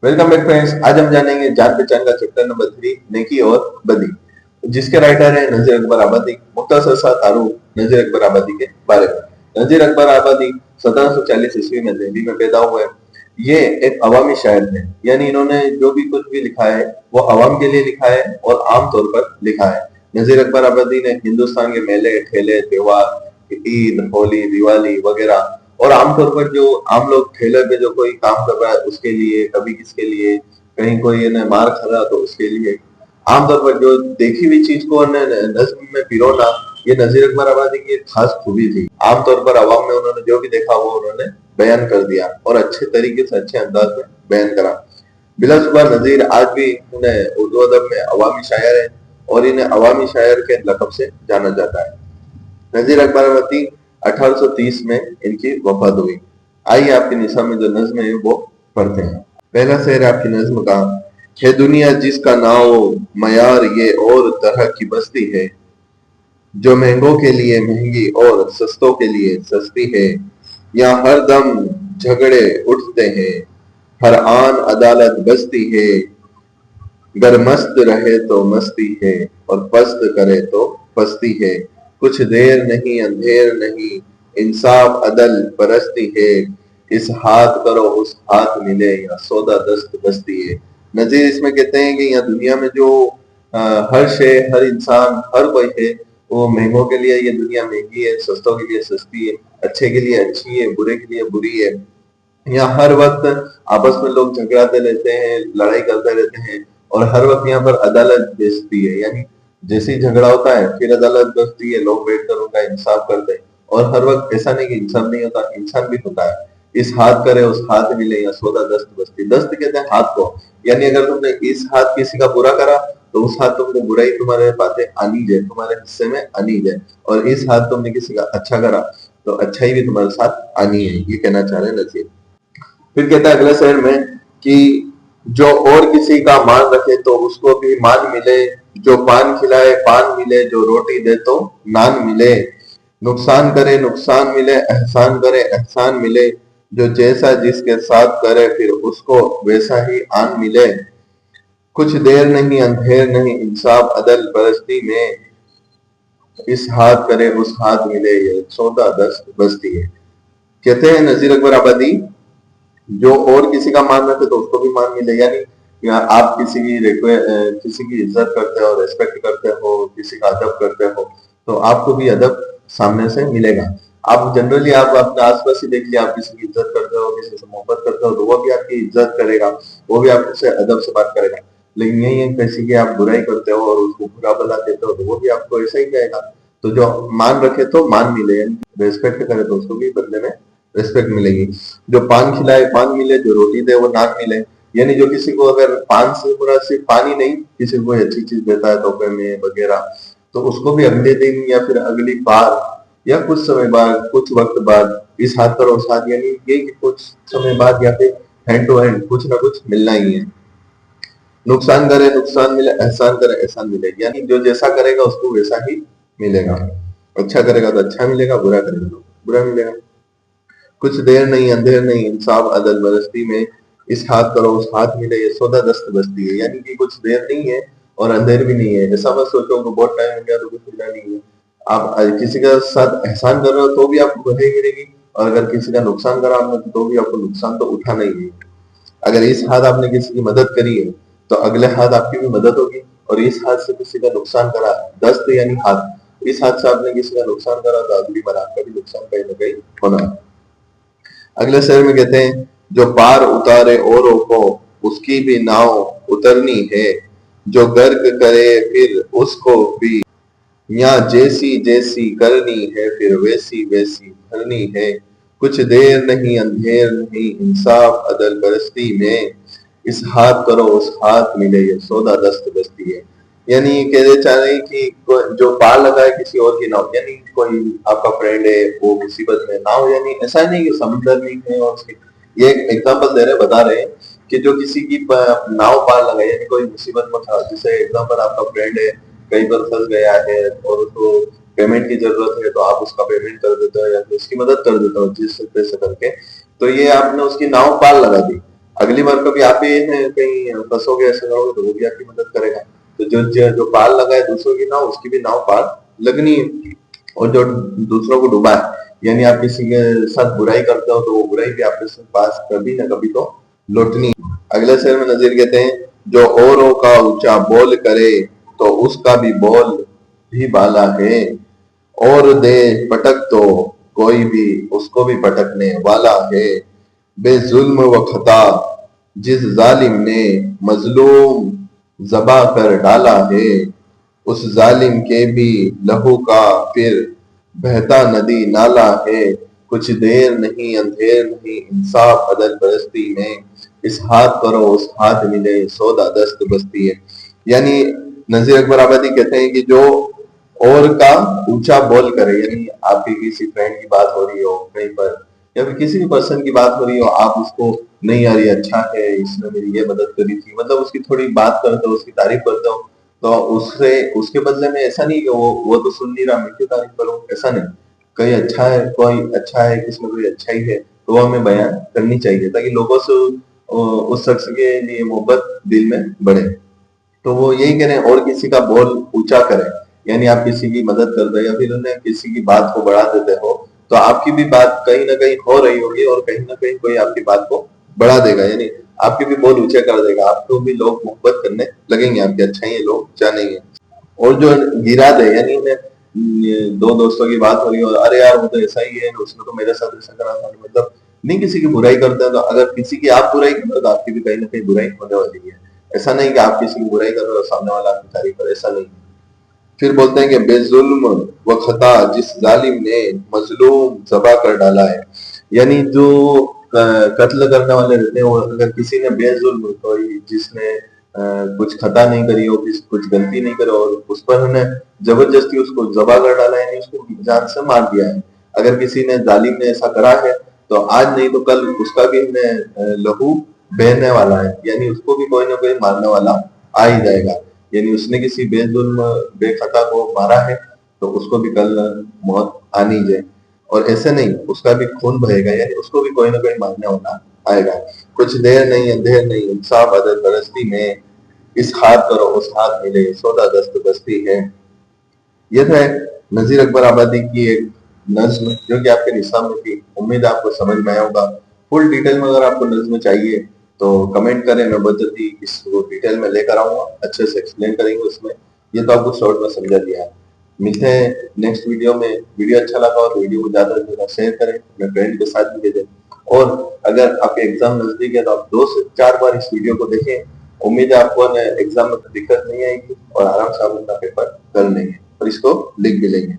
Welcome back friends. आज हम जानेंगे जान पहचान का चैप्टर नंबर 3 नेकी और बदी, जिसके राइटर है नजीर अकबर आबादी। मुख्तसर सा तारुफ नजीर अकबर आबादी के बारे में। नजीर अकबर आबादी 1740 ईस्वी में दिल्ली में पैदा हुए। ये एक अवामी शायर थे, यानी इन्होंने जो भी कुछ भी लिखा है वो अवाम के लिए लिखा है और आम तौर पर लिखा है। नजीर अकबर आबादी ने हिंदुस्तान के मेले, ठेले, त्योहार, ईद, होली, दिवाली वगैरह और आमतौर पर जो आम लोग ठेले पे जो कोई काम कर रहा है उसके लिए, कभी किसके लिए, कहीं कोई ने मार खा रहा तो उसके लिए, आमतौर पर जो देखी हुई चीज को नज्म में पिरोना, ये नजीर अकबर आबादी की एक खास खूबी थी। आमतौर पर अवाम में उन्होंने जो भी देखा वो उन्होंने बयान कर दिया और अच्छे तरीके से, अच्छे अंदाज में बयान करा। बिलासुबह नजीर आज भी उन्हें उर्दू अदब में अवामी शायर है और इन्हें अवामी शायर के लक़ब से जाना जाता है। नजीर अकबर आबादी 1830 में इनकी वफात हुई। आइए आपकी निशा में जो नज्म है वो पढ़ते हैं। पहला शेर है आपकी नज्म का। है दुनिया जिसका नाव मयार ये और तरह की बस्ती है, जो महंगों के लिए महंगी और सस्तों के लिए सस्ती है। यहाँ हर दम झगड़े उठते हैं, हर आन अदालत बसती है। गर मस्त रहे तो मस्ती है और पस्त करे तो पस्ती है। कुछ देर नहीं अंधेर नहीं, इंसाफ अदल परस्ती है। इस हाथ करो उस हाथ मिले, या सौदा दस्त बस्ती है। नजीर इसमें कहते हैं कि यहाँ दुनिया में जो हर शय, हर इंसान, हर कोई है, वो महंगों के लिए ये दुनिया महंगी है, सस्तों के लिए सस्ती है, अच्छे के लिए अच्छी है, बुरे के लिए बुरी है। यहाँ हर वक्त आपस में लोग झगड़ाते रहते हैं, लड़ाई करते रहते हैं और हर वक्त यहाँ पर अदालत बेचती है, यानी जैसे ही झगड़ा होता है फिर अदालत बसती है, लोग बैठकर उनका इंसाफ करते हैं। और हर वक्त ऐसा नहीं कि इंसान नहीं होता, इंसान भी होता है। इस हाथ करे उस हाथ मिले, या सौदा दस्त बस्ती। दस्त कहते हैं हाथ को, यानी अगर तुमने इस हाथ किसी का बुरा करा तो उस हाथ तुमको बुराई तुम्हारे बातें आनी जाए, तुम्हारे हिस्से में आनी जाए। और इस हाथ तुमने किसी का अच्छा करा तो अच्छाई भी तुम्हारे साथ आनी है, ये कहना चाह रहे हैं नजीर। फिर कहता है अगले शेर में कि जो और किसी का मान रखे तो उसको भी मान मिले, जो पान खिलाए पान मिले, जो रोटी दे तो नान मिले। नुकसान करे नुकसान मिले, एहसान करे एहसान मिले। जो जैसा जिसके साथ करे फिर उसको वैसा ही आन मिले। कुछ देर नहीं अंधेर नहीं, इंसाफ अदल बरसती में। इस हाथ करे उस हाथ मिले, ये सौदा दस्त बस्ती है। कहते हैं नजीर अकबर आबादी, जो और किसी का मान रखे तो उसको भी मान मिले, यानी आप किसी की इज्जत करते हो, रेस्पेक्ट करते हो, किसी का अदब करते हो तो आपको भी अदब सामने से मिलेगा। आप जनरली आप अपने आसपास ही देख लिया, आप किसी की इज्जत करते हो, किसी से मोहब्बत करते हो तो वो भी आपकी इज्जत करेगा, वो भी आपसे अदब से बात करेगा। लेकिन यही है किसी की आप बुराई करते हो और उसको बुरा भला देते हो तो वो भी आपको ऐसा ही कहेगा। तो जो मान रखे तो मान मिले, यानी रेस्पेक्ट करे तो उसको भी बदले में रिस्पेक्ट मिलेगी। जो पान खिलाए पान मिले, जो रोटी दे वो नान मिले, यानी जो किसी को अगर पान से पूरा सिर्फ पानी नहीं, किसी को अच्छी चीज देता है तोहफे में वगैरह, तो उसको भी अगले दिन या फिर अगली बार या कुछ समय बाद, कुछ वक्त बाद, इस हाथ पर उस हाथ, यानी ये कि कुछ समय बाद या फिर हैंड टू हैंड कुछ ना कुछ मिलना ही है। नुकसान करे नुकसान मिले, एहसान करे एहसान मिले, यानी जो जैसा करेगा उसको वैसा ही मिलेगा। अच्छा करेगा तो अच्छा मिलेगा, बुरा करेगा तो बुरा मिलेगा। कुछ देर नहीं अंधेर नहीं, इंसाफ अदल बरसती में। इस हाथ करो उस हाथ मिले, ये सौदा दस्त बस्ती है, यानी कि कुछ देर नहीं है और अंधेर भी नहीं है। ऐसा मत सोचो कि बहुत टाइम हो गया तो कुछ मिला नहीं है। आप किसी के साथ एहसान कर रहे हो तो भी आपको बधाई मिलेगी, और अगर किसी का नुकसान करा आपने तो भी आपको नुकसान तो उठाना ही है। अगर इस हाथ आपने किसी की मदद करी है तो अगले हाथ आपकी भी मदद होगी, और इस हाथ से किसी का नुकसान करा, दस्त यानी हाथ, इस हाथ से आपने किसी का नुकसान करा तो अगली बार आपका भी नुकसान कहीं ना कहीं होना है। अगले शेर में कहते हैं, जो पार उतारे औरों को उसकी भी नाव उतरनी है। जो गर्क करे फिर उसको भी, यहाँ जैसी जैसी करनी है फिर वैसी वैसी भरनी है। कुछ देर नहीं अंधेर नहीं, इंसाफ अदल बरसती में। इस हाथ करो उस हाथ मिले, ये सौदा दस्त बस्ती है। यानी कहते चाह रहे हैं कि जो पार लगा है किसी और की नाव, यानी कोई आपका फ्रेंड है वो मुसीबत में, नाव यानी ऐसा नहीं कि समुद्र में है और उसकी, ये एक एग्जांपल दे रहे बता रहे हैं कि जो किसी की नाव पार लगा, यानी कोई मुसीबत में था, जैसे एग्जांपल आपका फ्रेंड है कहीं पर फंस गया है और उसको पेमेंट की जरूरत है तो आप उसका पेमेंट कर देते हो या फिर उसकी मदद कर देते हो जिस तैसे करके, तो ये आपने उसकी नाव पार लगा दी। अगली बार कभी आप भी कहीं फंसोगे, ऐसे करोगे तो वो भी आपकी मदद करेगा। तो जो जो, जो पाल लगाए दूसरों की नाव, उसकी भी नाव पार लगनी है। और जो दूसरों को डुबाए, यानी आप किसी के साथ बुराई करते हो तो वो बुराई भी आपके पास कभी ना कभी तो लौटनी है। अगले शेर में नजीर कहते हैं, जो औरों का ऊंचा बोल करे तो उसका भी बोल भी बाला है, और दे पटक तो कोई भी उसको भी पटकने वाला है। बेजुल्म व खता जिस जालिम ने मजलूम जबा कर डाला है, उस जालिम के भी लहू का फिर बहता नदी नाला है। कुछ देर नहीं अंधेर नहीं इंसाफ अदल परस्ती में, इस हाथ करो उस हाथ मिले सौदा दस्त बस्ती है। यानी नजीर अकबर आबादी कहते हैं कि जो और का ऊंचा बोल करे, यानी आपकी किसी फ्रेंड की बात हो रही हो कहीं पर, या फिर किसी भी पर्सन की बात हो रही हो, आप उसको नहीं यार ये अच्छा है, इसने मेरी ये मदद करी थी, मतलब उसकी थोड़ी बात करते हो, उसकी तारीफ करते हो, तो उससे उसके बदले में ऐसा नहीं कि वो तो सुन नहीं रहा, मैं क्यों तारीफ करूं, ऐसा नहीं। कोई अच्छा है, किसमें कोई अच्छा ही है तो वो हमें बयान करनी चाहिए, ताकि लोगों से उस शख्स के लिए मोहब्बत दिल में बढ़े। तो वो यही कह रहे हैं, और किसी का बोल ऊंचा करें, यानी आप किसी की मदद करते हो या फिर उन्हें किसी की बात को बढ़ा देते हो, तो आपकी भी बात कहीं ना कहीं हो रही होगी और कहीं ना कहीं कोई आपकी बात को बढ़ा देगा, यानी आपके भी बोल ऊंचे कर देगा, आपको भी लोग मोहब्बत करने लगेंगे, आपके अच्छा ही लोग जानेंगे। और जो गिरा दे, यानी उन्हें दो दोस्तों की बात हो रही हो, अरे यार वो तो ऐसा ही है, उसने तो मेरे साथ ऐसा करा था, मतलब नहीं किसी की बुराई करते हैं, तो अगर किसी की आप बुराई कर रहे हो तो आपकी भी कहीं ना कहीं बुराई होने वाली है। ऐसा नहीं कि आप किसी की बुराई कर रहे हो सामने वाला आपकी तारीफ करे, ऐसा नहीं। फिर बोलते हैं कि बेजुल्म व खता जिस जालिम ने मजलूम जबा कर डाला है, यानी जो कत्ल करने वाले रहते हैं, वो अगर किसी ने बेजुल्म, कोई जिसने कुछ खता नहीं करी हो, कुछ गलती नहीं करी और उस पर उन्हें जबरदस्ती उसको जबा कर डाला है, यानी उसको जान से मार दिया है। अगर किसी ने जालिम ने ऐसा करा है तो आज नहीं तो कल उसका भी लहू बहने वाला है, यानी उसको भी कोई ना कोई मारने वाला आ ही जाएगा। यानी उसने किसी बेजुल्म बेखता को मारा है तो उसको भी कल मौत आनी जाए, और ऐसे नहीं उसका भी खून बहेगा, यानी उसको भी कोई ना कोई मारने वाला आएगा। कुछ देर नहीं अंधेर नहीं इंसाफ अदल परस्ती में, इस हाथ करो उस हाथ मिले सौदा दस्त बस्ती है। ये था नजीर अकबर आबादी की एक नज्म जो कि आपके निसाब में थी। उम्मीद है आपको समझ में आया होगा। फुल डिटेल में अगर आपको नज्म चाहिए तो कमेंट करें, मैं बहुत जल्दी इसको डिटेल में लेकर आऊंगा, अच्छे से एक्सप्लेन करेंगे उसमें। ये तो आपको शॉर्ट में समझा दिया है। मिलते हैं नेक्स्ट वीडियो में। वीडियो अच्छा लगा और वीडियो को ज्यादा से ज्यादा शेयर करें, अपने फ्रेंड के साथ भी दे दें। और अगर आपके एग्जाम नजदीक है तो आप 2 से 4 बार इस वीडियो को देखें। उम्मीद है आपको एग्जाम में दिक्कत नहीं आएगी और आराम से आप अपना पेपर कर लेंगे और इसको लिख भी लेंगे।